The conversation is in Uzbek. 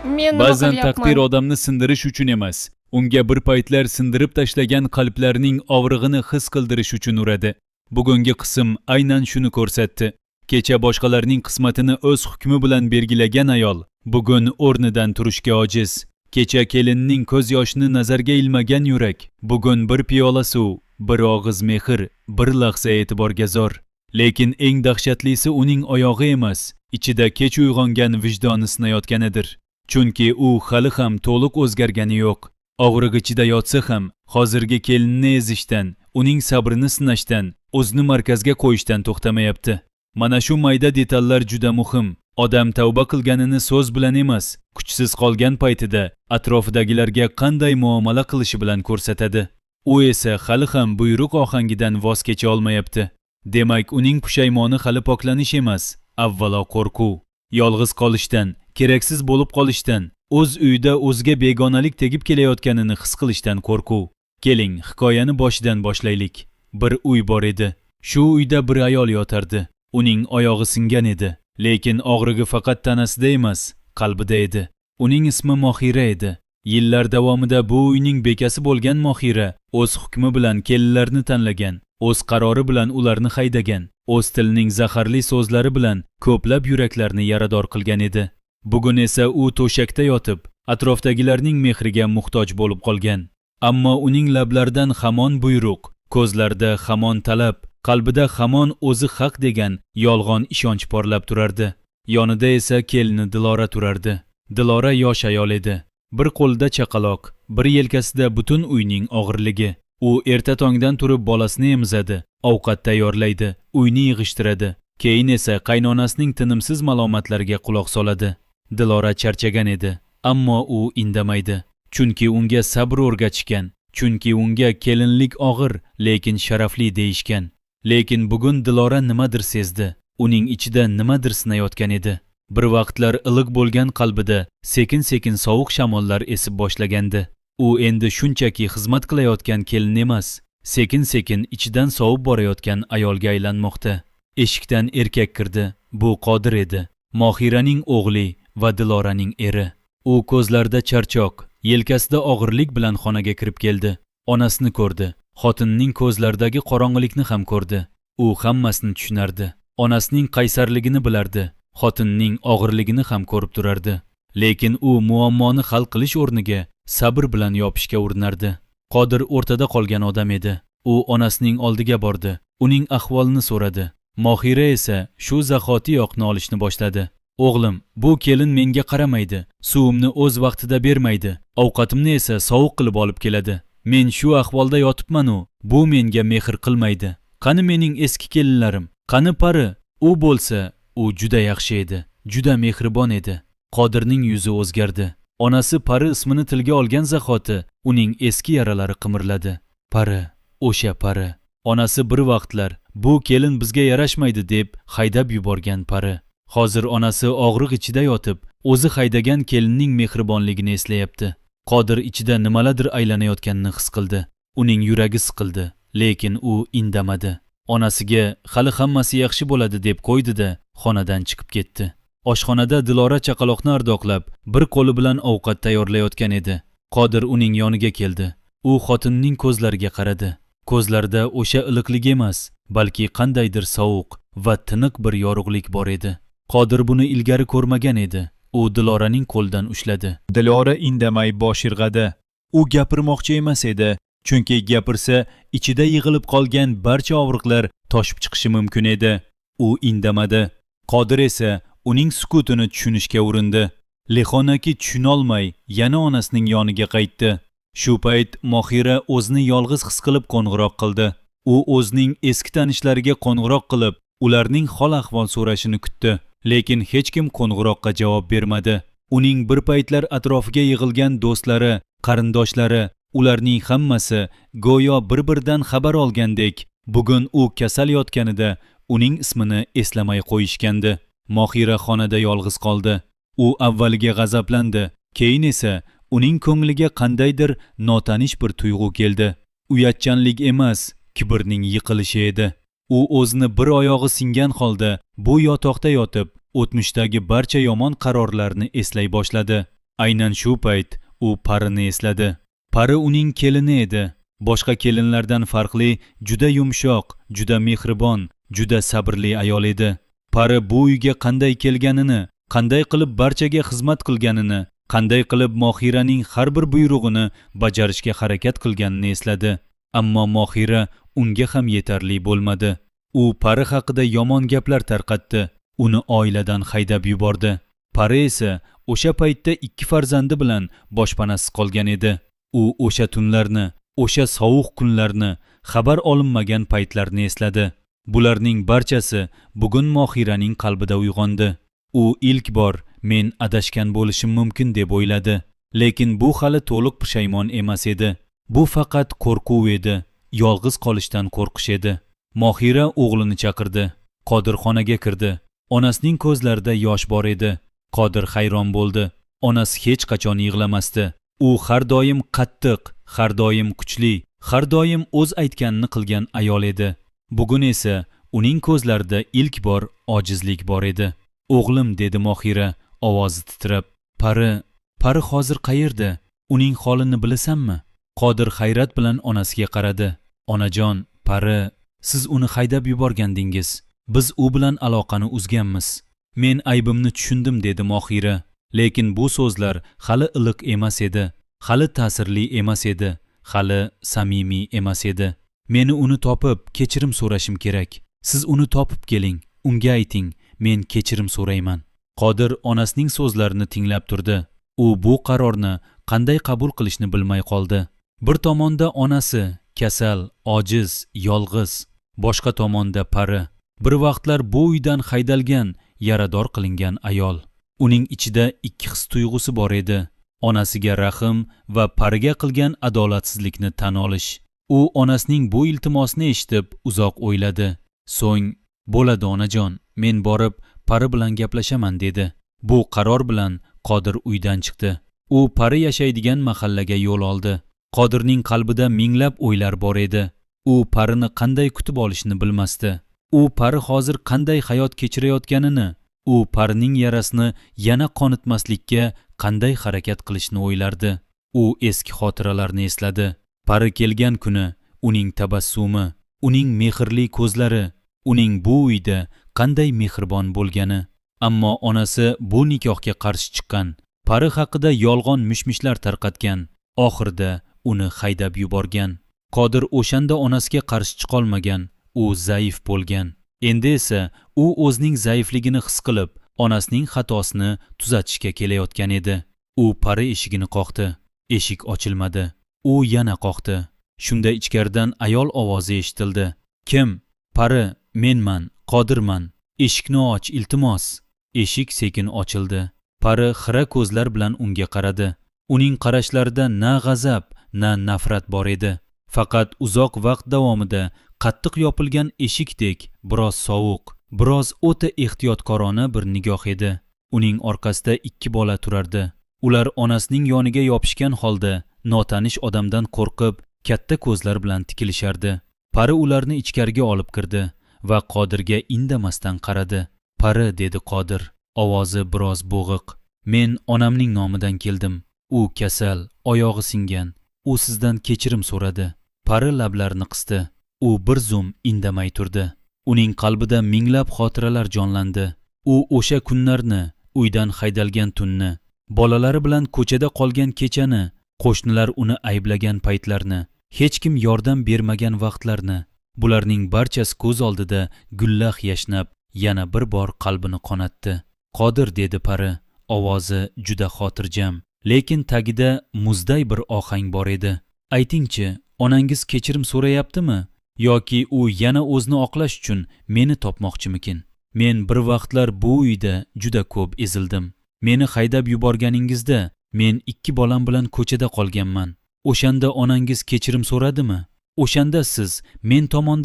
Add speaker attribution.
Speaker 1: Men nima
Speaker 2: Ba'zan taqdir
Speaker 1: qilyapman?
Speaker 2: odamni sindirish uchun emas, unga bir paytlar sindirib tashlagan qalblarning og'rig'ini his qildirish uchun uradi. Bugungi qism aynan shuni ko'rsatdi. Kecha boshqalarning qismatini o'z hukmi bilan belgilagan ayol bugun o'rnidan turishga ojiz. Kecha kelinning ko'z yoshini nazarga ilmagan yurak bugun bir piyola suv, bir og'iz mehr, bir lahza e'tiborga zor. Lekin eng dahshatlisi uning oyog'i emas, ichida kech uyg'ongan vijdoni sinayotganidir. Chunki u hali ham to'liq o'zgargani yo'q. Og'riq ichida yotsa ham, hozirgi kelinni ezishdan, uning sabrini sinashdan, o'zini markazga qo'yishdan to'xtamayapti. Mana shu mayda detallar juda muhim. Odam tavba qilganini so'z bilan emas, kuchsiz qolgan paytida atrofidagilarga qanday muomala qilishi bilan ko'rsatadi. U esa hali ham buyruq ohangidan voz kecha olmayapti. Demak, uning pushaymoni hali poklanish emas, avvalo qo'rquv. Yolg'iz qolishdan, keraksiz bo'lib qolishdan, o'z uyida o'zga begonalik tegib kelayotganini his qilishdan qo'rquv. Keling, hikoyani boshidan boshlaylik. Bir uy bor edi. Shu uyda bir ayol yotardi. Uning oyog'i singan edi, lekin og'rig'i faqat tanasida emas, qalbida edi. Uning ismi Mohira edi. Yillar davomida bu uyning bekasi bo'lgan Mohira o'z hukmi bilan kelinlarni tanlagan, o'z qarori bilan ularni haydagan, o'z tilining zaharli so'zlari bilan ko'plab yuraklarni yarador qilgan edi. Bugun esa u to'shakda yotib, atrofdagilarning mehriga muhtoj bo'lib qolgan. Ammo uning lablaridan hamon buyruq, ko'zlarida hamon talab, qalbida hamon o'zi haq degan yolg'on ishonch porlab turardi. Yonida esa kelini Dilora turardi. Dilora yosh ayol edi. Bir qo'lida chaqaloq, bir yelkasida butun uyning og'irligi. U erta tongdan turib bolasini emizadi, ovqat tayyorlaydi, uyni yig'ishtiradi. Keyin esa qaynonasining tinimsiz malomatlariga quloq soladi. Dilora charchagan edi, ammo u indamaydi. Chunki unga sabr o'rgatishgan, chunki unga kelinlik og'ir, lekin sharafli deyishgan. Lekin bugun Dilora nimadir sezdi. Uning ichida nimadir sinayotgan edi. Bir vaqtlar iliq bo'lgan qalbida sekin-sekin sovuq shamollar esib boshlagandi. U endi shunchaki xizmat qilayotgan kelin emas, sekin-sekin ichidan sovib borayotgan ayolga aylanmoqda. Eshikdan erkak kirdi. Bu Qodir edi. Mohiraning o'g'li va Diloraning eri. U ko'zlarida charchoq, yelkasida og'irlik bilan xonaga kirib keldi. Onasini ko'rdi. Xotinining ko'zlaridagi qorong'ilikni ham ko'rdi. U hammasini tushunardi. Onasining qaysarligini bilardi. Xotinining og'irligini ham ko'rib turardi. Lekin u muammoni hal qilish o'rniga sabr bilan yopishga urinardi. Qodir o'rtada qolgan odam edi. U onasining oldiga bordi. Uning ahvolini so'radi. Mohira esa shu zahotiyoq nolishni boshladi. O'g'lim, bu kelin menga qaramaydi, suvimni o'z vaqtida bermaydi, ovqatimni esa sovuq qilib olib keladi. Men shu ahvolda yotibman-u, bu menga mehr qilmaydi. Qani mening eski kelinlarim, qani Pari? U bo'lsa, u juda yaxshi edi, juda mehribon edi. Qodirning yuzi o'zgardi. Onasi Pari ismini tilga olgan zahoti uning eski yaralari qimirladi. Pari, o'sha Pari. Onasi bir vaqtlar bu kelin bizga yarashmaydi deb haydab yuborgan Pari. Hozir onasi og'riq ichida yotib, o'zi haydagan kelinning mehribonligini eslayapti. Qodir ichida nimalardir aylanayotganini his qildi. Uning yuragi siqildi, lekin u indamadi. Onasiga hali hammasi yaxshi bo'ladi deb qo'ydi-da, xonadan chiqib ketdi. Oshxonada Dilora chaqaloqni ardoqlab, bir qo'li bilan ovqat tayyorlayotgan edi. Qodir uning yoniga keldi. U xotinining ko'zlariga qaradi. Ko'zlarida o'sha iliqlik emas, balki qandaydir sovuq va tiniq bir yorug'lik bor edi. Qodir buni ilgari ko'rmagan edi. U Diloraning qo'lidan ushladi. Dilora indamay bosh irg'adi. U gapirmoqchi emas edi, chunki gapirsa ichida yig'ilib qolgan barcha og'riqlar toshib chiqishi mumkin edi. U indamadi. Qodir esa uning sukutini tushunishga urindi. Lehonaki tushunolmay yana onasining yoniga qaytdi. Shu payt Mohira o'zini yolg'iz his qilib qo'ng'iroq qildi. U o'zining eski tanishlariga qo'ng'iroq qilib, ularning hol-ahvol so'rashini kutdi. Lekin hech kim qo'ng'iroqqa javob bermadi. Uning bir paytlar atrofiga yig'ilgan do'stlari, qarindoshlari, ularning hammasi go'yo bir-biridan xabar olgandek, bugun u kasal yotganida uning ismini eslamay qo'yishgandi. Mohira xonada yolg'iz qoldi. U avvaliga g'azablandi, keyin esa uning ko'ngliga qandaydir notanish bir tuyg'u keldi. Uyatchanlik emas, kibrning yiqilishi edi. U o'zini bir oyog'i singan holda bu yotoqda yotib, o'tmishdagi barcha yomon qarorlarni eslay boshladi. Aynan shu payt u Parini esladi. Pari uning kelini edi. Boshqa kelinlardan farqli, juda yumshoq, juda mehribon, juda sabrli ayol edi. Pari bu uyga qanday kelganini, qanday qilib barchaga xizmat qilganini, qanday qilib Mohiraning har bir buyrug'ini bajarishga harakat qilganini esladi. Ammo Mohira unga ham yetarli bo'lmadi. U Pari haqida yomon gaplar tarqatdi, uni oiladan haydab yubordi. Pari esa o'sha paytda 2 farzandi bilan boshpanasiz qolgan edi. U o'sha tunlarni, o'sha sovuq kunlarni, xabar olinmagan paytlarni esladi. Bularning barchasi bugun Mohiraning qalbida uyg'ondi. U ilk bor men adashgan bo'lishim mumkin deb o'yladi. Lekin bu hali to'liq pushaymon emas edi. Bu faqat qo'rquv edi, yolg'iz qolishdan qo'rqish edi. Mohira o'g'lini chaqirdi. Qodir xonaga kirdi. Onasining ko'zlarida yosh bor edi. Qodir hayron bo'ldi. Onasi hech qachon yig'lamasdi. U har doim qattiq, har doim kuchli, har doim o'z aytganini qilgan ayol edi. Bugun esa uning ko'zlarida ilk bor ojizlik bor edi. "O'g'lim", dedi Mohira, ovozi titrab. Pari hozir qayerda? Uning holini bilasanmi?" Qodir hayrat bilan onasiga qaradi. "Onajon, Pari, siz uni haydab yuborgandingiz. Biz u bilan aloqani uzganmiz." "Men aybimni tushundim", dedi Mohira. Lekin bu so'zlar hali iliq emas edi, hali ta'sirli emas edi, hali samimiy emas edi. "Meni uni topib kechirim so'rashim kerak. Siz uni topib keling, unga ayting, men kechirim so'rayman." Qodir onasining so'zlarini tinglab turdi. U bu qarorni qanday qabul qilishni bilmay qoldi. Bir tomonda onasi, kasal, ojiz, yolg'iz, boshqa tomonda Pari, bir vaqtlar bu uydan haydalgan, yarador qilingan ayol. Uning ichida ikki his tuyg'usi bor edi. Onasiga rahm va Pariga qilgan adolatsizlikni tan olish. U onasining bu iltimosini eshitib uzoq o'yladi. So'ng, "Bo'ladi onajon, men borib Pari bilan gaplashaman", dedi. Bu qaror bilan Qodir uydan chiqdi. U Pari yashaydigan mahallaga yo'l oldi. Qodirning qalbida minglab o'ylar bor edi. U Parini qanday kutib olishni bilmasdi. U Pari hozir qanday hayot kechirayotganini, u Parining yarasini yana qonitmaslikka qanday harakat qilishni o'ylardi. U eski xotiralarni esladi. Pari kelgan kuni uning tabassumi, uning mehrli ko'zlari, uning bu uyda qanday mehribon bo'lgani. Ammo onasi bu nikohga qarshi chiqqan, Pari haqida yolg'on mishmishlar tarqatgan, oxirida uni haydab yuborgan. Qodir o'shanda onasiga qarshi chiqolmagan, u zaif bo'lgan. Endi esa u o'zining zaifligini his qilib, onasining xatosini tuzatishga kelayotgan edi. U Pari eshigini qoqdi. Eshik ochilmadi. U yana qoqdi. Shunda ichkaridan ayol ovozi eshitildi. "Kim?" "Pari, menman, Qodirman. Eshikni och, iltimos." Eshik sekin ochildi. Pari xira ko'zlar bilan unga qaradi. Uning qarashlarida na g'azab, na nafrat bor edi. Faqat uzoq vaqt davomida qattiq yopilgan eshikdek biroz sovuq, biroz o'ta ehtiyotkorona bir nigoh edi. Uning orqasida 2 bola turardi. Ular onasining yoniga yopishgan holda notanish odamdan qo'rqib, katta ko'zlar bilan tikilishardi. Pari ularni ichkariga olib kirdi va Qodirga indamasdan qaradi. "Pari", dedi Qodir, ovozi biroz bo'g'iq. "Men onamning nomidan keldim. U kasal, oyog'i singan. U sizdan kechirim so'radi." Pari lablarini qisdi. U bir zum indamay turdi. Uning qalbida minglab xotiralar jonlandi. U o'sha kunlarni, uydan haydalgan tunni, bolalari bilan ko'chada qolgan kechani, qo'shnilar uni ayblagan paytlarni, hech kim yordam bermagan vaqtlarni, bularning barchasi ko'z oldida gullah yashnab, yana bir bor qalbini qonatdi. "Qodir", dedi Pari, ovozi juda xotirjam, lekin tagida muzday bir ohang bor edi. "Aytingchi, onangiz kechirim so'rayaptimi? Yoki u yana o'zini oqlash uchun meni topmoqchimikin? Men bir vaqtlar bu uyda juda ko'p ezildim. Meni haydab yuborganingizda men 2 bolam bilan ko'chada qolganman. O'shanda onangiz kechirim so'radimi? O'shanda siz men tomonda